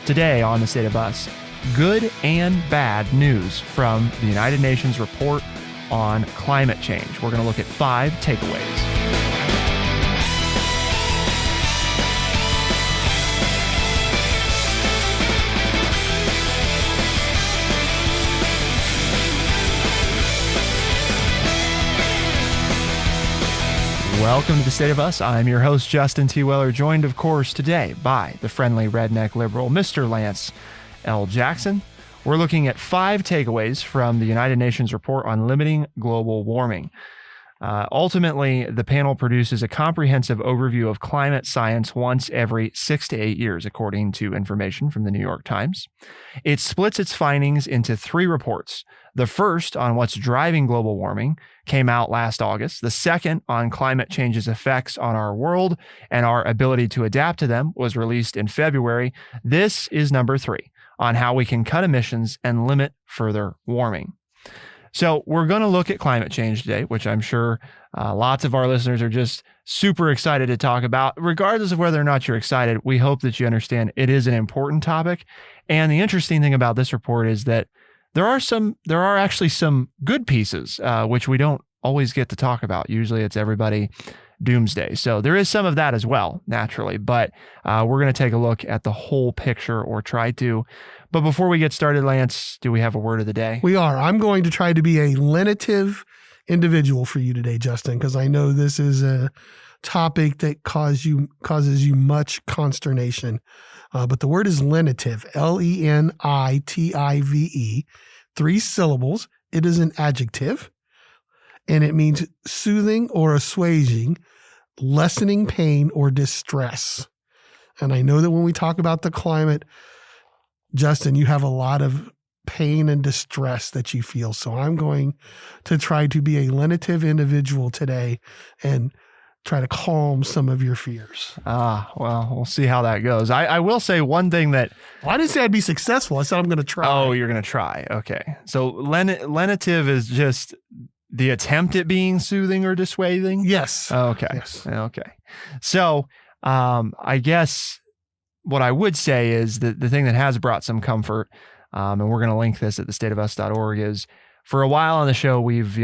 Today on The State of Us, good and bad news from the United Nations report on climate change. We're going to look at 5 takeaways. Welcome to The State of Us. I'm your host, Justin T. Weller, joined, of course, today by the friendly redneck liberal, Mr. Lance L. Jackson. We're looking at 5 takeaways from the United Nations report on limiting global warming. Ultimately, the panel produces a comprehensive overview of climate science once every 6 to 8 years, according to information from the New York Times. It splits its findings into 3 reports. The first, on what's driving global warming, came out last August. The second, on climate change's effects on our world and our ability to adapt to them, was released in February. This is number 3, on how we can cut emissions and limit further warming. So we're going to look at climate change today, which I'm sure lots of our listeners are just super excited to talk about. Regardless of whether or not you're excited, we hope that you understand it is an important topic. And the interesting thing about this report is that there are actually some good pieces, which we don't always get to talk about. Usually it's everybody doomsday. So there is some of that as well, naturally, but we're going to take a look at the whole picture, or try to. But before we get started, Lance, do we have a word of the day? We are. I'm going to try to be a lenitive individual for you today, Justin, because I know this is a topic that causes you much consternation. But the word is lenitive, Lenitive, 3 syllables. It is an adjective, and it means soothing or assuaging, lessening pain or distress. And I know that when we talk about the climate, Justin, you have a lot of pain and distress that you feel. So I'm going to try to be a lenitive individual today and try to calm some of your fears. Well, we'll see how that goes. I will say one thing that... Well, I didn't say I'd be successful. I said I'm going to try. Oh, you're going to try. Okay. So lenitive is just the attempt at being soothing or dissuading? Yes. Okay. Yes. Okay. So I guess what I would say is that the thing that has brought some comfort, and we're going to link this at thestateofus.org, is for a while on the show, we've,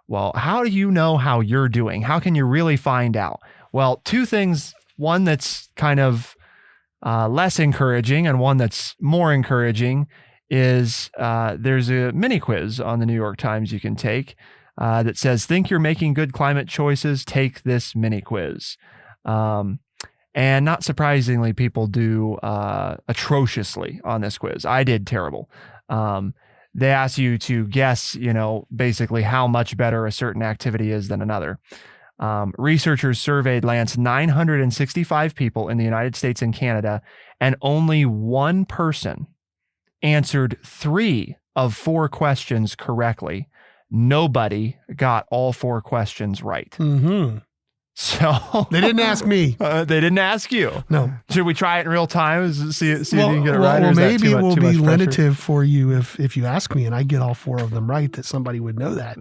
well, how do you know how you're doing? How can you really find out? Well, 2 things, one that's kind of less encouraging and one that's more encouraging is there's a mini quiz on the New York Times you can take that says, think you're making good climate choices, take this mini quiz. And not surprisingly, people do atrociously on this quiz. I did terrible. They ask you to guess, basically how much better a certain activity is than another. Researchers surveyed, Lance, 965 people in the United States and Canada, and only one person answered 3 of 4 questions correctly. Nobody got all 4 questions right. Mm-hmm. So they didn't ask me. They didn't ask you. No. Should we try it in real time? See if you can get it right. Well, maybe it will be pressure? lenitive for you if you ask me and I get all 4 of them right, that somebody would know that.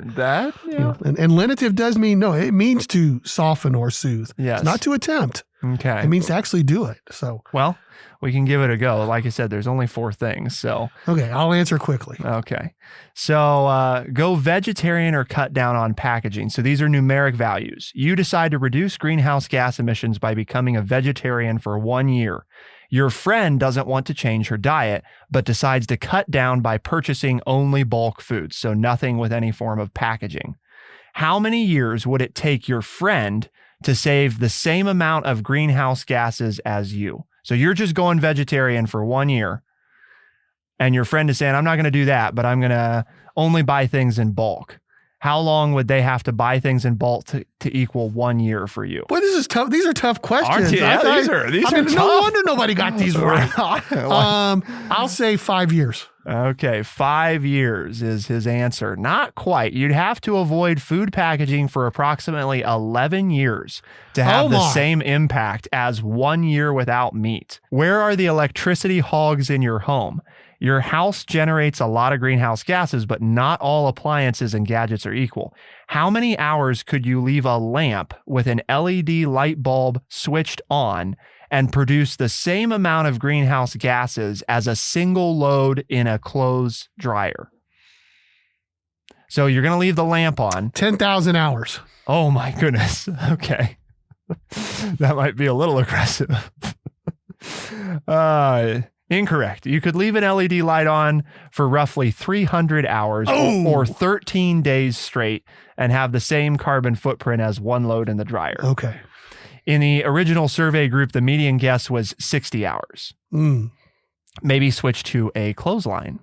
Yeah. And lenitive does mean, no, it means to soften or soothe. Yes. It's not to attempt. Okay. It means to actually do it. So. Well, we can give it a go. Like I said, there's only 4 things. So. Okay, I'll answer quickly. Okay. So go vegetarian or cut down on packaging. So these are numeric values. You decide to reduce greenhouse gas emissions by becoming a vegetarian for 1 year. Your friend doesn't want to change her diet, but decides to cut down by purchasing only bulk foods. So nothing with any form of packaging. How many years would it take your friend to save the same amount of greenhouse gases as you? So you're just going vegetarian for 1 year, and your friend is saying, I'm not going to do that, but I'm going to only buy things in bulk. How long would they have to buy things in bulk to equal 1 year for you? Boy, this is tough. These are tough questions. Aren't you? Yeah, these are tough. No wonder nobody got these right. I'll say 5 years. Okay, 5 years is his answer. Not quite. You'd have to avoid food packaging for approximately 11 years to have the same impact as 1 year without meat. Where are the electricity hogs in your home? Your house generates a lot of greenhouse gases, but not all appliances and gadgets are equal. How many hours could you leave a lamp with an LED light bulb switched on and produce the same amount of greenhouse gases as a single load in a clothes dryer. So you're going to leave the lamp on. 10,000 hours. Oh my goodness. Okay. That might be a little aggressive. Incorrect. You could leave an LED light on for roughly 300 hours or 13 days straight and have the same carbon footprint as one load in the dryer. Okay. In the original survey group, the median guess was 60 hours. Maybe switch to a clothesline.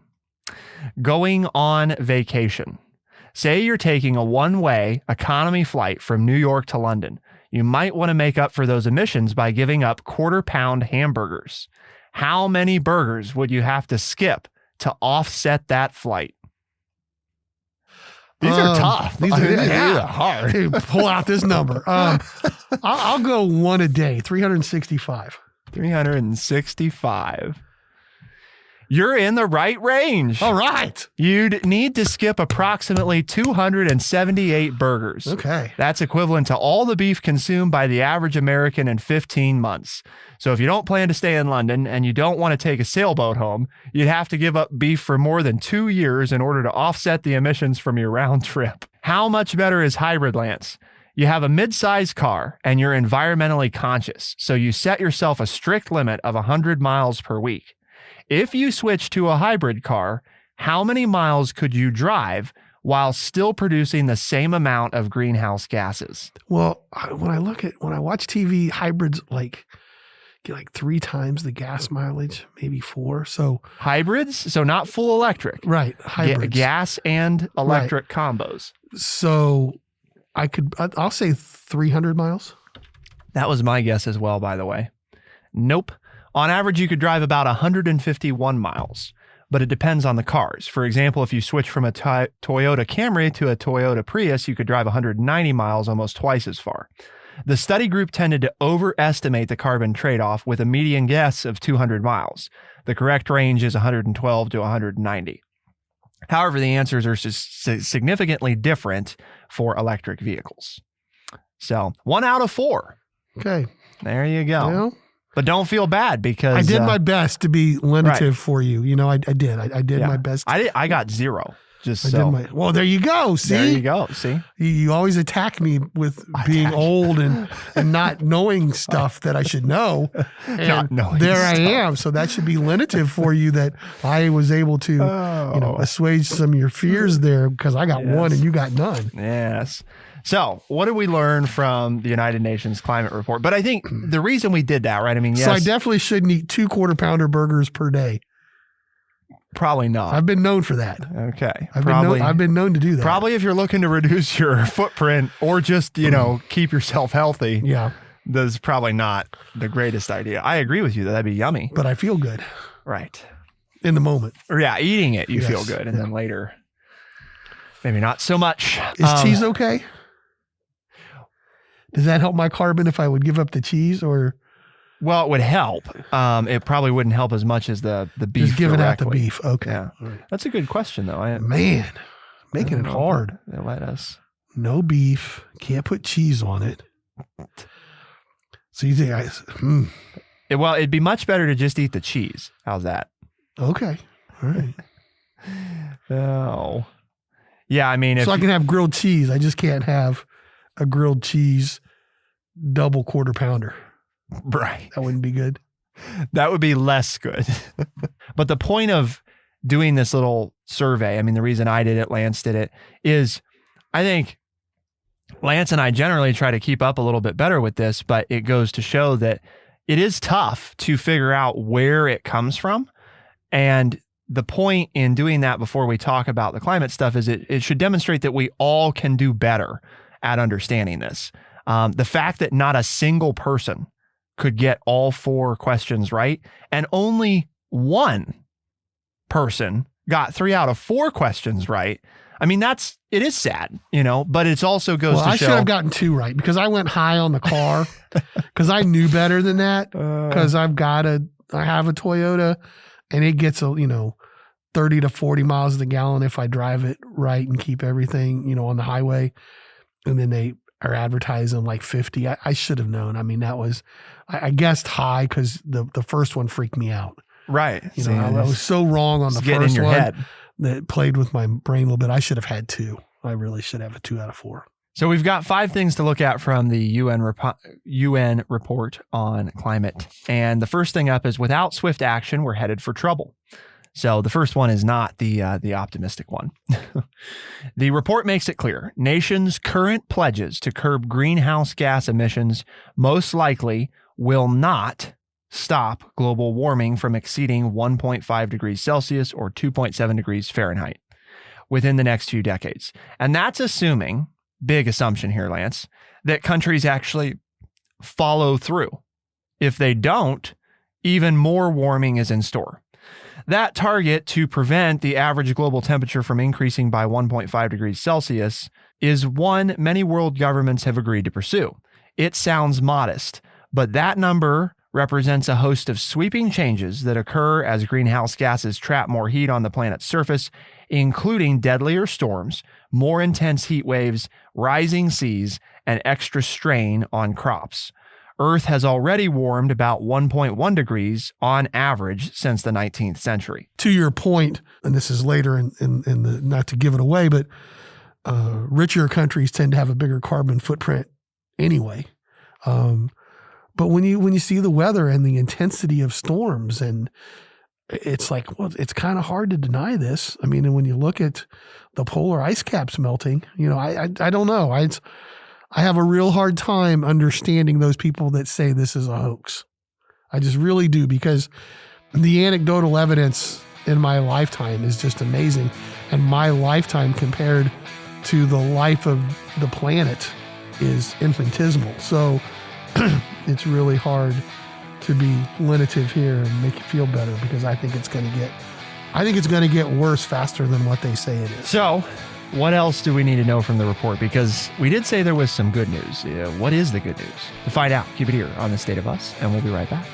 Going on vacation. Say you're taking a one-way economy flight from New York to London. You might want to make up for those emissions by giving up quarter-pound hamburgers. How many burgers would you have to skip to offset that flight? These are tough. These are hard. Hey, pull out this number. I'll go one a day, 365. 365. You're in the right range. All right. You'd need to skip approximately 278 burgers. Okay. That's equivalent to all the beef consumed by the average American in 15 months. So if you don't plan to stay in London and you don't want to take a sailboat home, you'd have to give up beef for more than 2 years in order to offset the emissions from your round trip. How much better is hybrid, Lance? You have a mid-sized car and you're environmentally conscious, so you set yourself a strict limit of 100 miles per week. If you switch to a hybrid car, how many miles could you drive while still producing the same amount of greenhouse gases? Well, when I watch TV, hybrids get like 3 times the gas mileage, maybe 4. So hybrids, so not full electric, right? Hybrids, gas and electric combos. So I'll say 300 miles. That was my guess as well, by the way. Nope. On average, you could drive about 151 miles, but it depends on the cars. For example, if you switch from a Toyota Camry to a Toyota Prius, you could drive 190 miles, almost twice as far. The study group tended to overestimate the carbon trade-off with a median guess of 200 miles. The correct range is 112 to 190. However, the answers are significantly different for electric vehicles. So 1 out of 4. Okay. There you go. Well, but don't feel bad because I did my best to be lenitive for you. You know, I did. I did my best. I got 0. Well, there you go. See, there you go. See, you always attack me with being old and not knowing stuff that I should know. And there I am. So that should be lenitive for you that I was able to, assuage some of your fears there because I got one and you got none. Yes. So what did we learn from the United Nations climate report? But I think the reason we did that, right? I mean, yes. So I definitely shouldn't eat 2 quarter-pounder burgers per day. Probably not. I've been known for that. Okay. I've been known to do that. Probably if you're looking to reduce your footprint or just, keep yourself healthy. Yeah. That's probably not the greatest idea. I agree with you that that'd be yummy. But I feel good. Right. In the moment. Or yeah, eating it, you feel good. And then later, maybe not so much. Is cheese okay? Does that help my carbon if I would give up the cheese or? Well, it would help. It probably wouldn't help as much as the beef. Just giving out the beef. Okay. Yeah. Right. That's a good question though. Man, making it hard. They let us. No beef. Can't put cheese on it. So you think Well, it'd be much better to just eat the cheese. How's that? Okay. All right. Oh. Yeah, I mean, so I can have grilled cheese. I just can't have a grilled cheese double quarter-pounder. Right. That wouldn't be good. That would be less good. But the point of doing this little survey, I mean, the reason I did it, Lance did it, is I think Lance and I generally try to keep up a little bit better with this, but it goes to show that it is tough to figure out where it comes from. And the point in doing that before we talk about the climate stuff is it should demonstrate that we all can do better at understanding this. The fact that not a single person could get all 4 questions right, and only one person got 3 out of 4 questions right. I mean, it is sad, but it also goes to show. I should have gotten 2 right because I went high on the car because I knew better than that because I have a Toyota and it gets 30 to 40 miles a gallon if I drive it right and keep everything, on the highway. And then are advertising like 50. I should have known. I mean, that was, I guessed high because the first one freaked me out. Right. You know, I was so wrong on the first one head. that played with my brain a little bit. I should have had 2. I really should have a 2 out of 4. So we've got 5 things to look at from the UN report on climate. And the first thing up is without swift action, we're headed for trouble. So the first one is not the optimistic one. The report makes it clear nations' current pledges to curb greenhouse gas emissions most likely will not stop global warming from exceeding 1.5 degrees Celsius or 2.7 degrees Fahrenheit within the next few decades. And that's assuming, big assumption here, Lance, that countries actually follow through. If they don't, even more warming is in store. That target to prevent the average global temperature from increasing by 1.5 degrees Celsius is one many world governments have agreed to pursue. It sounds modest, but that number represents a host of sweeping changes that occur as greenhouse gases trap more heat on the planet's surface, including deadlier storms, more intense heat waves, rising seas, and extra strain on crops. Earth has already warmed about 1.1 degrees on average since the 19th century. To your point, and this is later in the, not to give it away, but richer countries tend to have a bigger carbon footprint anyway. But when you see the weather and the intensity of storms, and it's like, well, it's kind of hard to deny this. I mean, and when you look at the polar ice caps melting, you know, I don't know. I have a real hard time understanding those people that say this is a hoax. I just really do, because the anecdotal evidence in my lifetime is just amazing. And my lifetime compared to the life of the planet is infinitesimal. So it's really hard to be lenitive here and make you feel better, because I think it's going to get worse faster than what they say it is. So what else do we need to know from the report? Because we did say there was some good news. What is the good news? To find out, keep it here on The State of Us, and we'll be right back.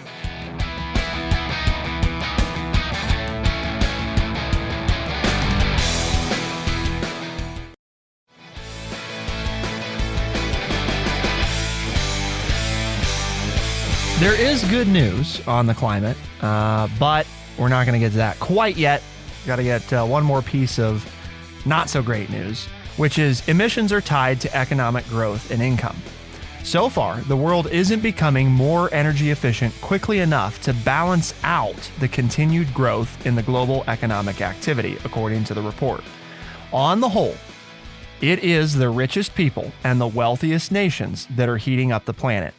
There is good news on the climate, but we're not going to get to that quite yet. Got to get one more piece of not so great news, which is emissions are tied to economic growth and income. So far, the world isn't becoming more energy efficient quickly enough to balance out the continued growth in the global economic activity, according to the report. On the whole, it is the richest people and the wealthiest nations that are heating up the planet.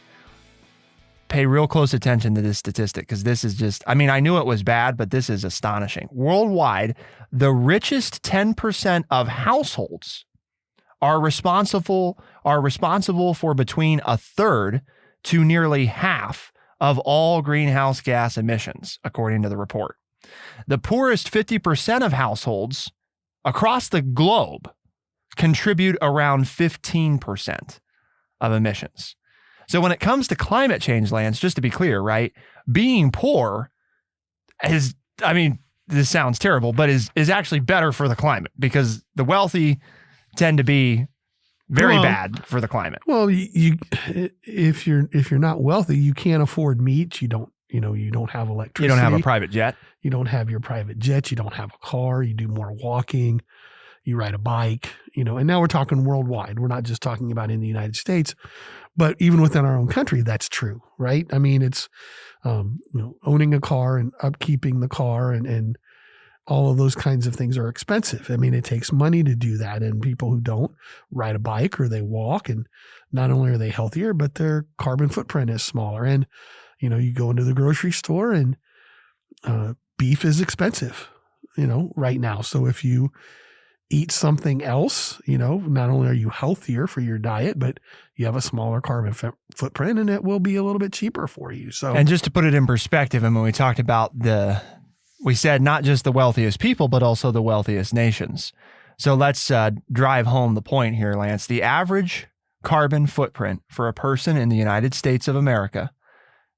Pay real close attention to this statistic, because this is just, I mean, I knew it was bad, but this is astonishing. Worldwide, the richest 10% of households are responsible for between a third to nearly half of all greenhouse gas emissions, according to the report. The poorest 50% of households across the globe contribute around 15% of emissions. So when it comes to climate change, Lance, just to be clear, right, being poor is, I mean, this sounds terrible, but is actually better for the climate, because the wealthy tend to be very bad for the climate. Well, you if you're not wealthy, you can't afford meat. You don't have electricity. You don't have a private jet. You don't have your private jet. You don't have a car. You do more walking. You ride a bike, and now we're talking worldwide. We're not just talking about in the United States, but even within our own country, that's true, right? I mean, it's, owning a car and upkeeping the car and all of those kinds of things are expensive. I mean, it takes money to do that. And people who don't ride a bike or they walk, and not only are they healthier, but their carbon footprint is smaller. And, you go into the grocery store and beef is expensive, right now. So if you eat something else, not only are you healthier for your diet, but you have a smaller carbon footprint, and it will be a little bit cheaper for you. So, and just to put it in perspective, and when we talked about we said not just the wealthiest people, but also the wealthiest nations. So let's drive home the point here, Lance. The average carbon footprint for a person in the United States of America,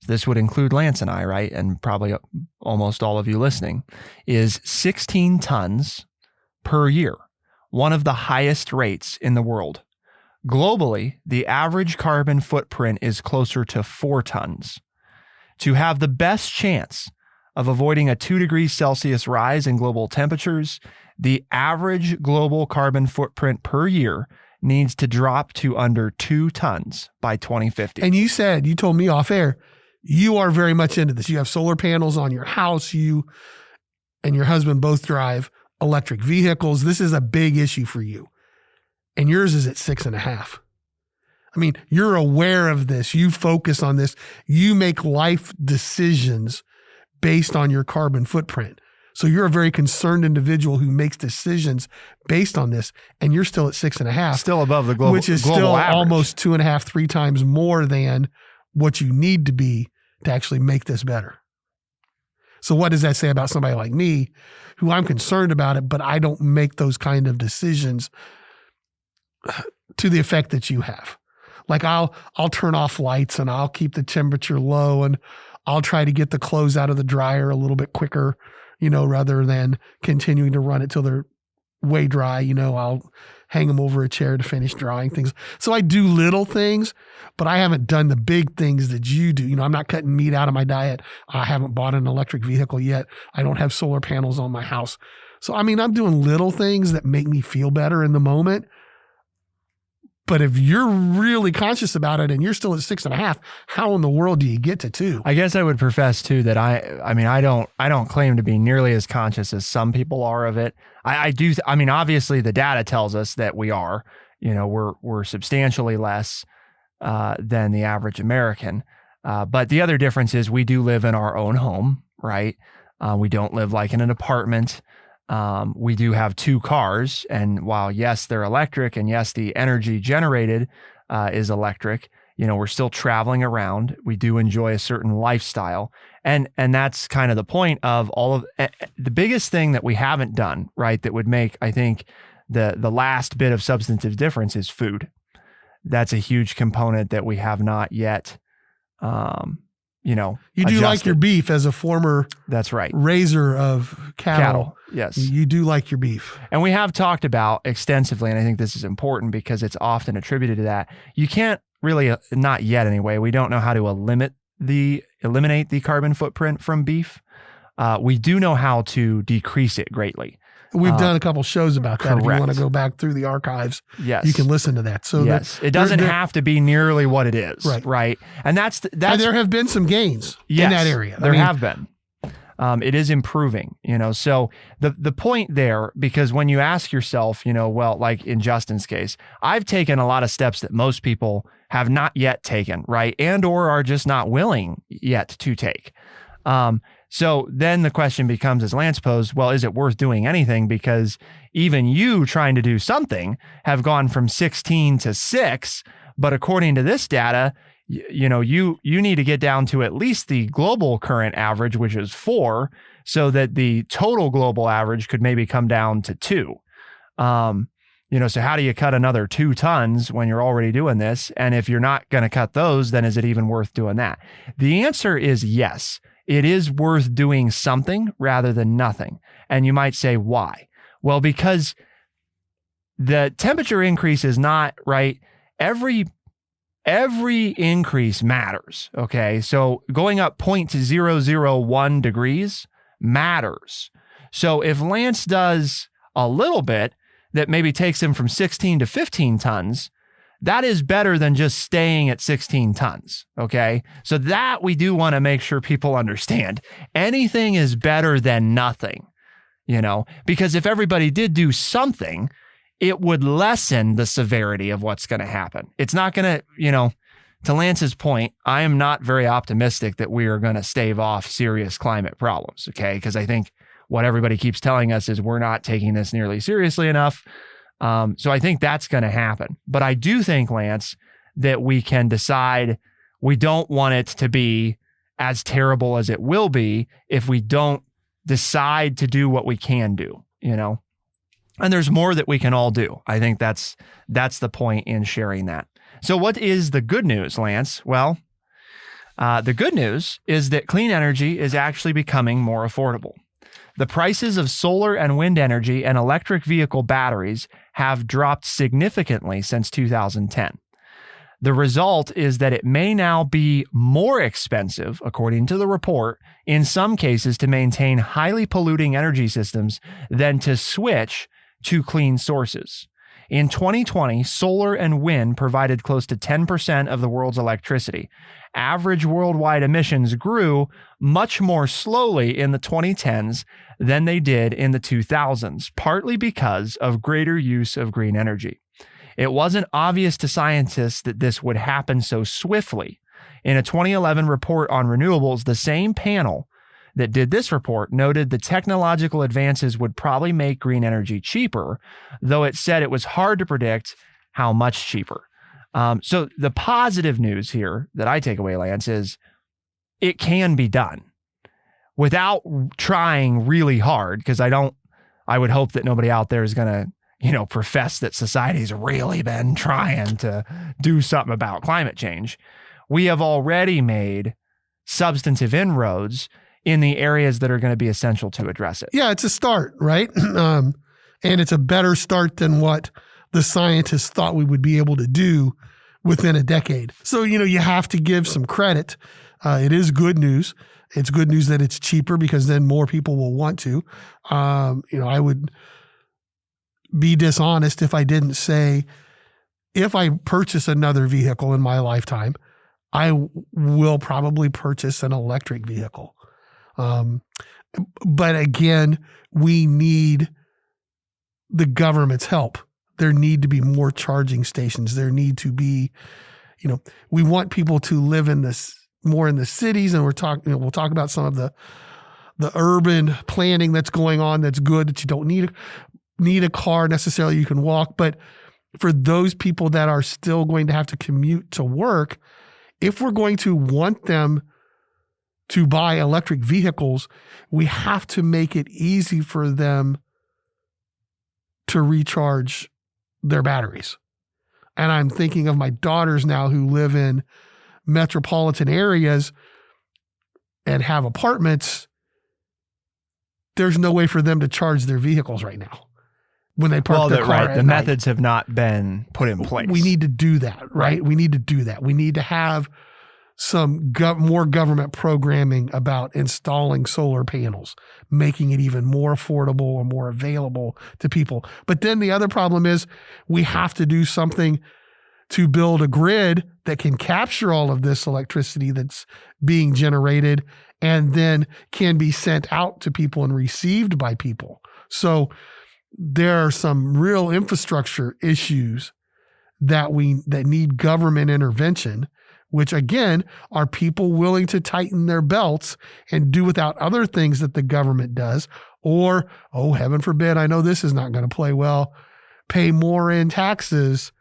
this would include Lance and I, right? And probably almost all of you listening, is 16 tons per year, one of the highest rates in the world. Globally, the average carbon footprint is closer to 4 tons. To have the best chance of avoiding a 2 degrees Celsius rise in global temperatures, the average global carbon footprint per year needs to drop to under 2 tons by 2050. And you told me off air, you are very much into this. You have solar panels on your house. You and your husband both drive electric vehicles. This is a big issue for you. And yours is at 6.5. I mean, you're aware of this. You focus on this. You make life decisions based on your carbon footprint. So you're a very concerned individual who makes decisions based on this, and you're still at 6.5. Still above the global which is global still average. Almost 2.5, 3 times more than what you need to be to actually make this better. So what does that say about somebody like me, who I'm concerned about it, but I don't make those kind of decisions to the effect that you have? Like I'll turn off lights and I'll keep the temperature low and I'll try to get the clothes out of the dryer a little bit quicker, rather than continuing to run it till they're way dry. I'll hang them over a chair to finish drying things. So I do little things, but I haven't done the big things that you do. I'm not cutting meat out of my diet. I haven't bought an electric vehicle yet. I don't have solar panels on my house. So, I'm doing little things that make me feel better in the moment. But if you're really conscious about it and you're still at 6.5, how in the world do you get to 2? I guess I would profess too that I don't claim to be nearly as conscious as some people are of it. I do. Obviously the data tells us that we are, we're substantially less than the average American. But the other difference is we do live in our own home, right? We don't live like in an apartment. We do have 2 cars, and while yes, they're electric, and yes, the energy generated is electric, we're still traveling around. We do enjoy a certain lifestyle, and that's kind of the point of all of the biggest thing that we haven't done, right? That would make, I think, the last bit of substantive difference is food. That's a huge component that we have not yet. You do adjusted. Like your beef as a former that's right raiser of cattle. Yes. You do like your beef. And we have talked about extensively, and I think this is important because it's often attributed to that. You can't really, not yet anyway, we don't know how to eliminate the carbon footprint from beef. We do know how to decrease it greatly. We've done a couple shows about that. Correct. If you want to go back through the archives, yes, you can listen to that. So yes, it doesn't have to be nearly what it is, right? And that's and there have been some gains in that area. There have been. It is improving, So the point there, because when you ask yourself, well, like in Justin's case, I've taken a lot of steps that most people have not yet taken, right, and or are just not willing yet to take. So then the question becomes, as Lance posed, well, is it worth doing anything? Because even you trying to do something have gone from 16 to 6. But according to this data, you need to get down to at least the global current average, which is 4, so that the total global average could maybe come down to 2. So how do you cut another 2 tons when you're already doing this? And if you're not going to cut those, then is it even worth doing that? The answer is yes. It is worth doing something rather than nothing. And you might say, why? Well, because the temperature increase is not right. Every increase matters. Okay. So going up 0.001 degrees matters. So if Lance does a little bit that maybe takes him from 16 to 15 tons, that is better than just staying at 16 tons, okay? So that we do want to make sure people understand. Anything is better than nothing, because if everybody did do something, it would lessen the severity of what's going to happen. It's not going to, to Lance's point, I am not very optimistic that we are going to stave off serious climate problems, okay? Because I think what everybody keeps telling us is we're not taking this nearly seriously enough. So I think that's going to happen. But I do think, Lance, that we can decide we don't want it to be as terrible as it will be if we don't decide to do what we can do, And there's more that we can all do. I think that's the point in sharing that. So what is the good news, Lance? Well, the good news is that clean energy is actually becoming more affordable. The prices of solar and wind energy and electric vehicle batteries have dropped significantly since 2010. The result is that it may now be more expensive, according to the report, in some cases to maintain highly polluting energy systems than to switch to clean sources. In 2020, solar and wind provided close to 10% of the world's electricity. Average worldwide emissions grew much more slowly in the 2010s than they did in the 2000s, partly because of greater use of green energy. It wasn't obvious to scientists that this would happen so swiftly. In a 2011 report on renewables, the same panel that did this report noted the technological advances would probably make green energy cheaper, though it said it was hard to predict how much cheaper. So the positive news here that I take away, Lance, is it can be done without trying really hard, because I would hope that nobody out there is going to, profess that society's really been trying to do something about climate change. We have already made substantive inroads in the areas that are going to be essential to address it. Yeah, it's a start, right? And it's a better start than what the scientists thought we would be able to do within a decade. So, you have to give some credit. It is good news. It's good news that it's cheaper, because then more people will want to. I would be dishonest if I didn't say, if I purchase another vehicle in my lifetime, I will probably purchase an electric vehicle. But again, we need the government's help. There need to be more charging stations. There need to be, we want people to live more in the cities, and we'll talk about some of the urban planning that's going on. That's good, that you don't need a car necessarily. You can walk. But for those people that are still going to have to commute to work, if we're going to want them to buy electric vehicles, we have to make it easy for them to recharge their batteries. And I'm thinking of my daughters now who live in metropolitan areas and have apartments. There's no way for them to charge their vehicles right now when they park their car at the night. methods have not been put in place. We need to do that, right? We need to do that. We need to have some more government programming about installing solar panels, making it even more affordable or more available to people. But then the other problem is we have to do something to build a grid that can capture all of this electricity that's being generated and then can be sent out to people and received by people. So there are some real infrastructure issues that need government intervention, which again, are people willing to tighten their belts and do without other things that the government does, or, oh, heaven forbid, I know this is not going to play well, pay more in taxes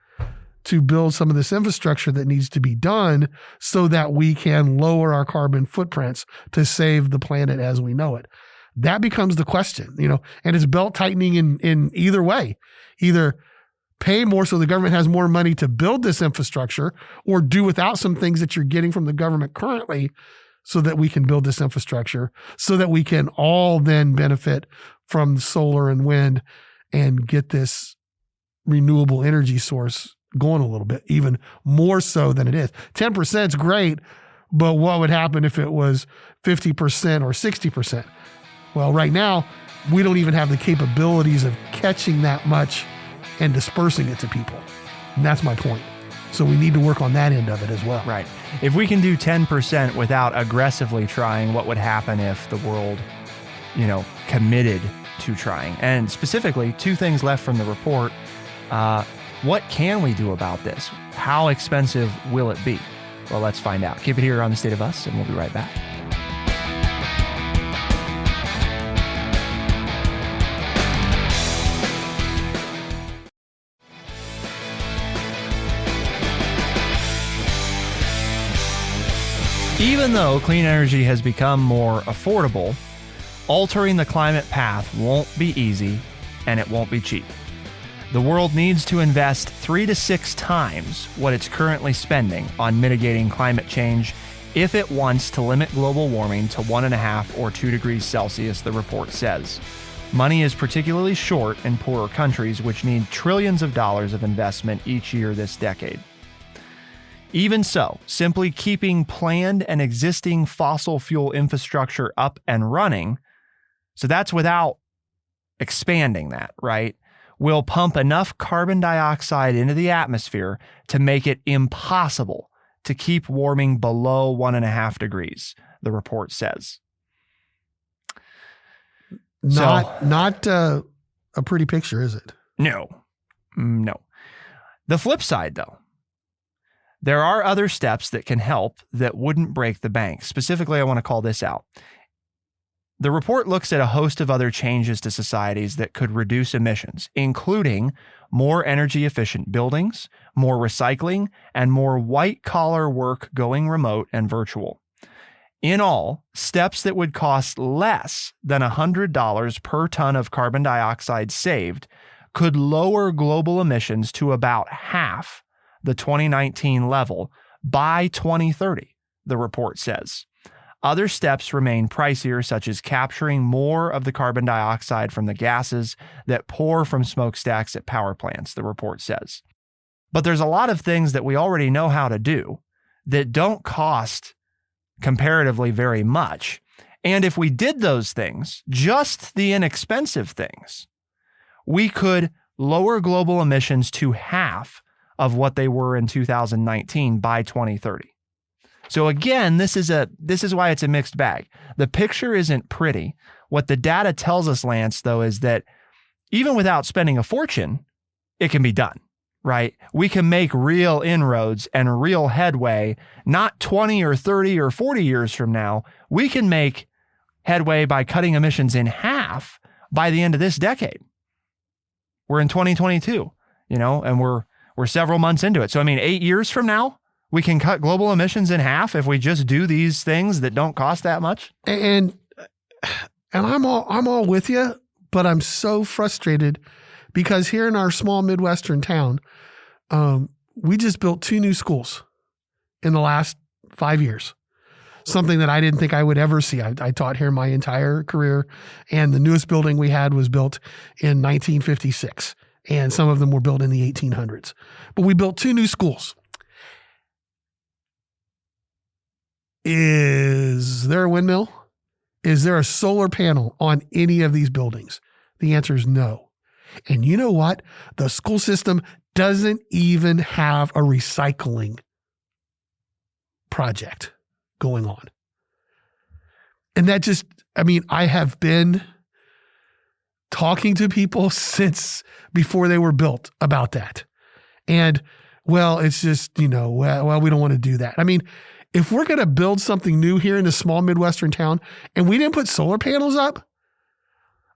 to build some of this infrastructure that needs to be done so that we can lower our carbon footprints to save the planet as we know it. That becomes the question, and it's belt tightening in either way. Either pay more so the government has more money to build this infrastructure, or do without some things that you're getting from the government currently so that we can build this infrastructure, so that we can all then benefit from solar and wind and get this renewable energy source going a little bit, even more so than it is. 10% is great, but what would happen if it was 50% or 60%? Well, right now, we don't even have the capabilities of catching that much and dispersing it to people. And that's my point. So we need to work on that end of it as well. Right. If we can do 10% without aggressively trying, what would happen if the world, committed to trying? And specifically, two things left from the report. What can we do about this? How expensive will it be? Well, let's find out. Keep it here on The State of Us, and we'll be right back. Even though clean energy has become more affordable, altering the climate path won't be easy, and it won't be cheap. The world needs to invest 3 to 6 times what it's currently spending on mitigating climate change if it wants to limit global warming to 1.5 or 2 degrees Celsius, the report says. Money is particularly short in poorer countries, which need trillions of dollars of investment each year this decade. Even so, simply keeping planned and existing fossil fuel infrastructure up and running, so that's without expanding that, right, will pump enough carbon dioxide into the atmosphere to make it impossible to keep warming below 1.5 degrees, the report says. Not a pretty picture, is it? No. The flip side, though, there are other steps that can help that wouldn't break the bank. Specifically, I want to call this out. The report looks at a host of other changes to societies that could reduce emissions, including more energy efficient buildings, more recycling, and more white-collar work going remote and virtual. In all, steps that would cost less than $100 per ton of carbon dioxide saved could lower global emissions to about half the 2019 level by 2030, the report says. Other steps remain pricier, such as capturing more of the carbon dioxide from the gases that pour from smokestacks at power plants, the report says. But there's a lot of things that we already know how to do that don't cost comparatively very much. And if we did those things, just the inexpensive things, we could lower global emissions to half of what they were in 2019 by 2030. So again, this is why it's a mixed bag. The picture isn't pretty. What the data tells us, Lance, though, is that even without spending a fortune, it can be done, right? We can make real inroads and real headway, not 20 or 30 or 40 years from now. We can make headway by cutting emissions in half by the end of this decade. We're in 2022, and we're several months into it. So, 8 years from now, we can cut global emissions in half if we just do these things that don't cost that much. And I'm all with you, but I'm so frustrated because here in our small Midwestern town, we just built 2 new schools in the last 5 years. Something that I didn't think I would ever see. I taught here my entire career, and the newest building we had was built in 1956, and some of them were built in the 1800s. But we built 2 new schools. Is there a windmill? Is there a solar panel on any of these buildings? The answer is no. And you know what? The school system doesn't even have a recycling project going on. And that just, I have been talking to people since before they were built about that. And, well, it's just, we don't want to do that. If we're going to build something new here in a small Midwestern town and we didn't put solar panels up,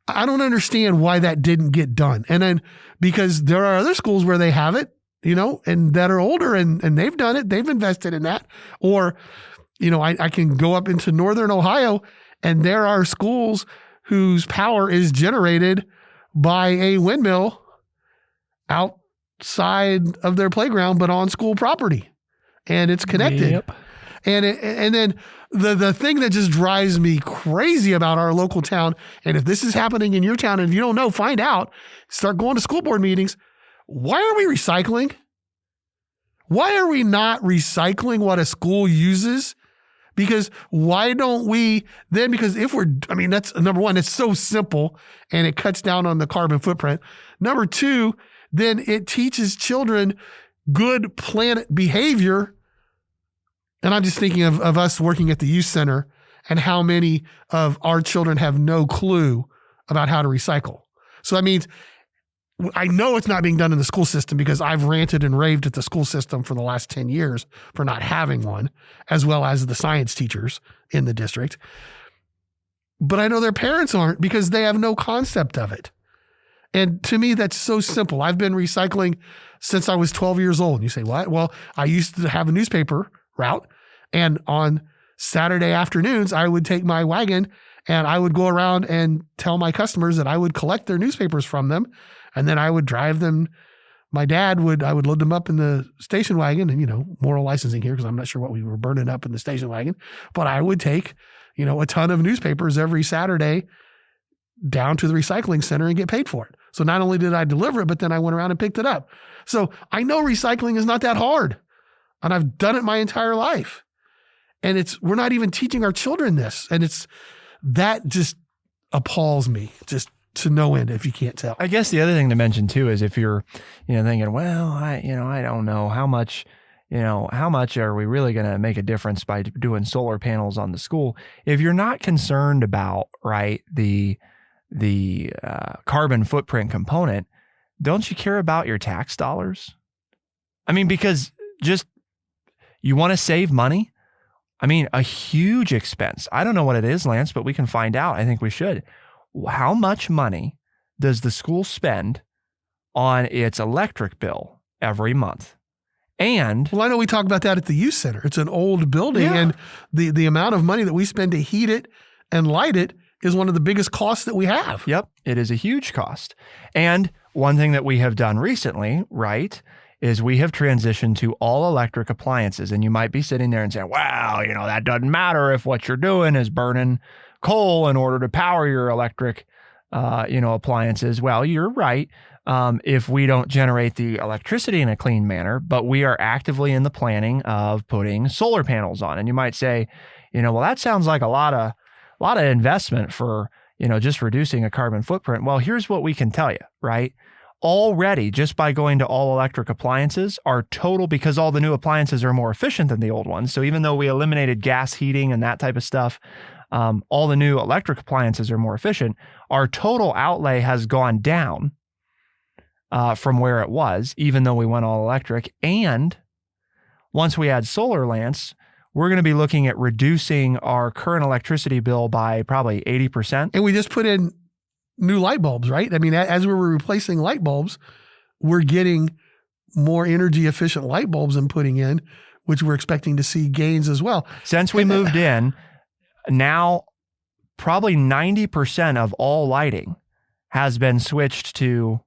I don't understand why that didn't get done. And then because there are other schools where they have it, and that are older and they've done it, they've invested in that. Or, I can go up into Northern Ohio and there are schools whose power is generated by a windmill outside of their playground, but on school property, and it's connected. Yep. And then the thing that just drives me crazy about our local town, and if this is happening in your town and if you don't know, find out, start going to school board meetings. Why are we recycling? Why are we not recycling what a school uses? Because why don't we then, because if that's number one, it's so simple and it cuts down on the carbon footprint. Number two, then it teaches children good planet behavior. And I'm just thinking of us working at the youth center and how many of our children have no clue about how to recycle. So that means I know it's not being done in the school system because I've ranted and raved at the school system for the last 10 years for not having one, as well as the science teachers in the district. But I know their parents aren't because they have no concept of it. And to me, that's so simple. I've been recycling since I was 12 years old. And you say, what? Well, I used to have a newspaper route. And on Saturday afternoons, I would take my wagon and I would go around and tell my customers that I would collect their newspapers from them. And then I would drive them my dad I would load them up in the station wagon and, moral licensing here because I'm not sure what we were burning up in the station wagon, but I would take, a ton of newspapers every Saturday down to the recycling center and get paid for it. So not only did I deliver it, but then I went around and picked it up. So I know recycling is not that hard, and I've done it my entire life. And we're not even teaching our children this. And that just appalls me just to no end, if you can't tell. I guess the other thing to mention too is if you're, thinking, well, I don't know how much are we really going to make a difference by doing solar panels on the school? If you're not concerned about, right, the carbon footprint component, don't you care about your tax dollars? I mean, because just you want to save money. I mean, a huge expense. I don't know what it is, Lance, but we can find out. I think we should. How much money does the school spend on its electric bill every month? And well, I know we talk about that at the youth center. It's an old building, and the amount of money that we spend to heat it and light it is one of the biggest costs that we have. Yep, it is a huge cost. And one thing that we have done recently, right, is we have transitioned to all electric appliances. And you might be sitting there and saying, wow, that doesn't matter if what you're doing is burning coal in order to power your electric, appliances. Well, you're right. If we don't generate the electricity in a clean manner, but we are actively in the planning of putting solar panels on. And you might say, well, that sounds like a lot of investment for, just reducing a carbon footprint. Well, here's what we can tell you, right? Already, just by going to all electric appliances, our total, because all the new appliances are more efficient than the old ones. So even though we eliminated gas heating and that type of stuff, all the new electric appliances are more efficient. Our total outlay has gone down from where it was, even though we went all electric. And once we add solar, Lance, we're going to be looking at reducing our current electricity bill by probably 80%. And we just put in new light bulbs, right? I mean, as we were replacing light bulbs, we're getting more energy efficient light bulbs and putting in, which we're expecting to see gains as well. Since we moved in, now probably 90% of all lighting has been switched to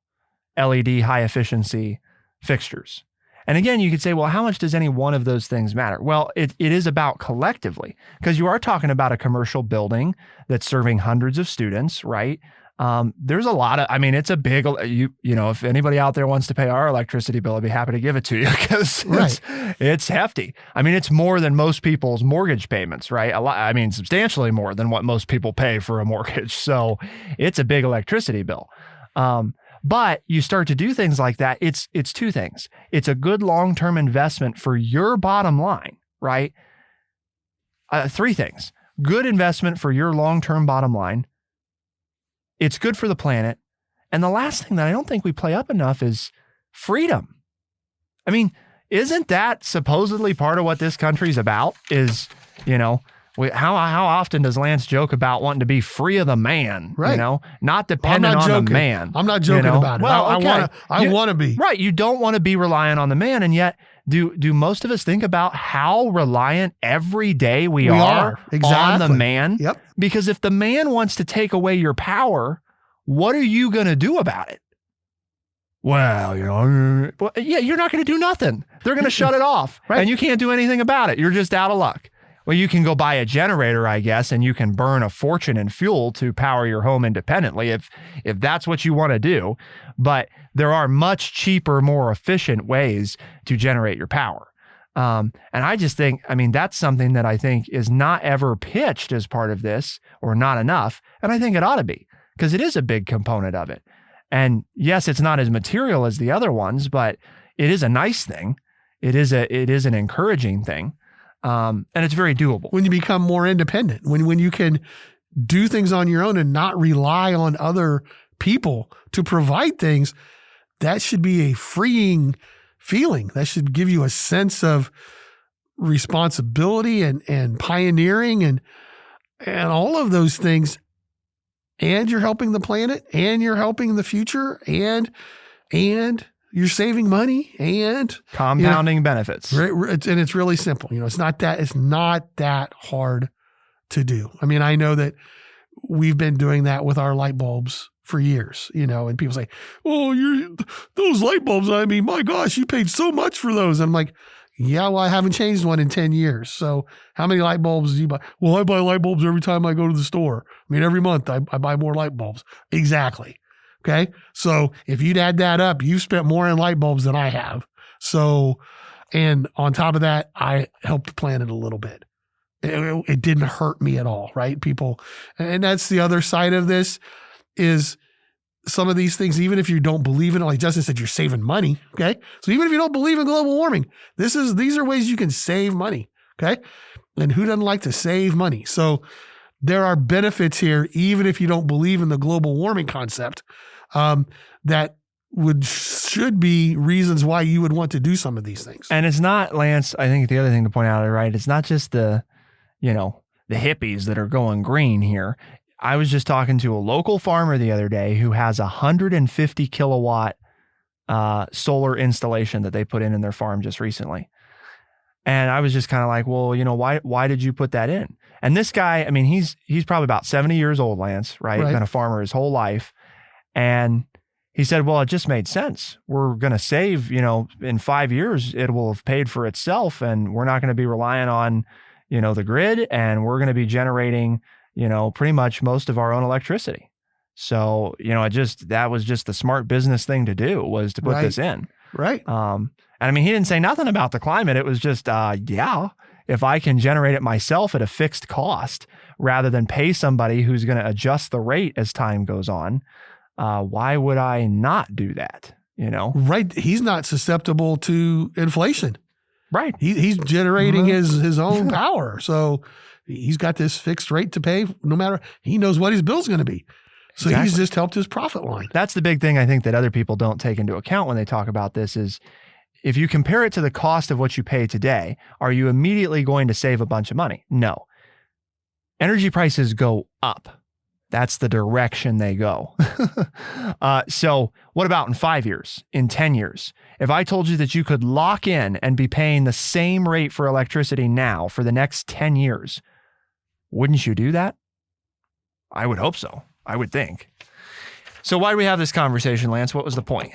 LED high efficiency fixtures. And again, you could say, well, how much does any one of those things matter? Well, it is about collectively, because you are talking about a commercial building that's serving hundreds of students, right? There's a lot of, it's a big, if anybody out there wants to pay our electricity bill, I'd be happy to give it to you because it's hefty. It's more than most people's mortgage payments, right? Substantially more than what most people pay for a mortgage. So it's a big electricity bill. But you start to do things like that. It's two things. It's a good long-term investment for your bottom line, right? Three things. Good investment for your long-term bottom line. It's good for the planet. And the last thing that I don't think we play up enough is freedom. Isn't that supposedly part of what this country's about? Is, how often does Lance joke about wanting to be free of the man? Right. Not dependent on the man. I'm not joking about it. Well, I want to be. Right. You don't want to be reliant on the man. And yet, do most of us think about how reliant every day we are on the man? Yep. Because if the man wants to take away your power, what are you going to do about it? Well, you're not going to do nothing. They're going to shut it off. Right. And you can't do anything about it. You're just out of luck. Well, you can go buy a generator, I guess, and you can burn a fortune in fuel to power your home independently if that's what you want to do. But there are much cheaper, more efficient ways to generate your power. And I just think, that's something that I think is not ever pitched as part of this, or not enough. And I think it ought to be, because it is a big component of it. And yes, it's not as material as the other ones, but it is a nice thing. It is an encouraging thing. And it's very doable. When you become more independent, when you can do things on your own and not rely on other people to provide things, that should be a freeing feeling. That should give you a sense of responsibility and pioneering and all of those things. And you're helping the planet, and you're helping the future, and you're saving money and compounding benefits. And it's really simple. It's not that hard to do. I know that we've been doing that with our light bulbs for years, and people say, "Oh, those light bulbs. I mean, my gosh, you paid so much for those." And I'm like, "Yeah, well, I haven't changed one in 10 years. So how many light bulbs do you buy?" "Well, I buy light bulbs every time I go to the store. I mean, every month I buy more light bulbs." Exactly. Okay. So if you'd add that up, you've spent more in light bulbs than I have. So, and on top of that, I helped plan it a little bit. It didn't hurt me at all, right? People, and that's the other side of this is some of these things, even if you don't believe in it, like Justin said, you're saving money. Okay. So even if you don't believe in global warming, these are ways you can save money. Okay. And who doesn't like to save money? So there are benefits here, even if you don't believe in the global warming concept, that should be reasons why you would want to do some of these things. And it's not, Lance, I think the other thing to point out, right? It's not just the hippies that are going green here. I was just talking to a local farmer the other day who has a 150 kilowatt solar installation that they put in their farm just recently. And I was just kind of like, well, why did you put that in? And this guy, I mean, he's probably about 70 years old, Lance, right? Been a farmer his whole life. And he said, well, it just made sense. We're going to save, in 5 years, it will have paid for itself. And we're not going to be relying on, the grid. And we're going to be generating, pretty much most of our own electricity. So, that was just the smart business thing to do, was to put this in. Right. And I mean, he didn't say nothing about the climate. It was just, if I can generate it myself at a fixed cost rather than pay somebody who's going to adjust the rate as time goes on, why would I not do that? Right. He's not susceptible to inflation. Right. He's generating his own power. So he's got this fixed rate to pay no matter, he knows what his bill's going to be. So he's just helped his profit line. That's the big thing I think that other people don't take into account when they talk about this is if you compare it to the cost of what you pay today, are you immediately going to save a bunch of money? No. Energy prices go up. That's the direction they go. So what about in 5 years, in 10 years? If I told you that you could lock in and be paying the same rate for electricity now for the next 10 years, wouldn't you do that? I would hope so. I would think. So why do we have this conversation, Lance? What was the point?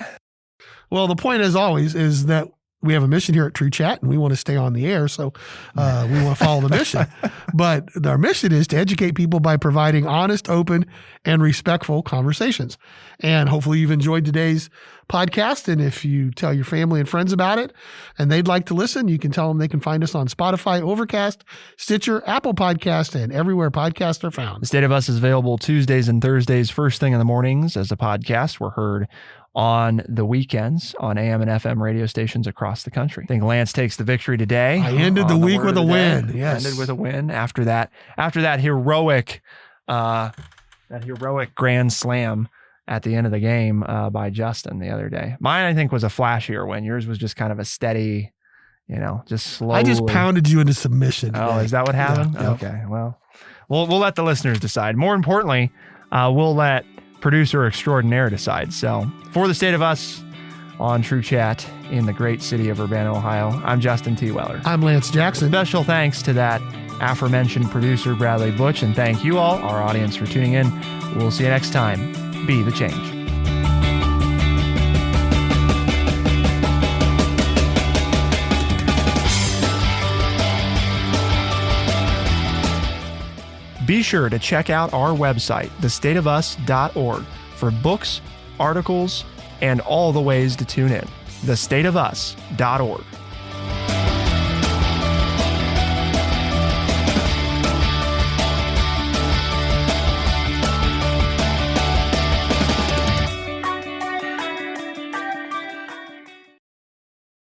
Well, the point, as always, is that we have a mission here at True Chat, and we want to stay on the air, so we want to follow the mission. But our mission is to educate people by providing honest, open, and respectful conversations. And hopefully you've enjoyed today's podcast. And if you tell your family and friends about it and they'd like to listen, you can tell them they can find us on Spotify, Overcast, Stitcher, Apple Podcast, and everywhere podcasts are found. The State of Us is available Tuesdays and Thursdays, first thing in the mornings as a podcast. We're heard on the weekends on AM and FM radio stations across the country. I think Lance takes the victory today. I ended the week with a win. Yes. Ended with a win after that heroic grand slam at the end of the game by Justin the other day. Mine, I think, was a flashier win. Yours was just kind of a steady, just slowly. I just pounded you into submission today. Oh, is that what happened? Yeah. Okay. Well, we'll let the listeners decide. More importantly, we'll let producer extraordinaire decide. So for the State of Us on True Chat in the great city of Urbana, Ohio, I'm Justin T. Weller. I'm Lance Jackson. Special thanks to that aforementioned producer, Bradley Butch, and thank you all, our audience, for tuning in. We'll see you next time. Be the change. Be sure to check out our website, thestateofus.org, for books, articles, and all the ways to tune in. thestateofus.org.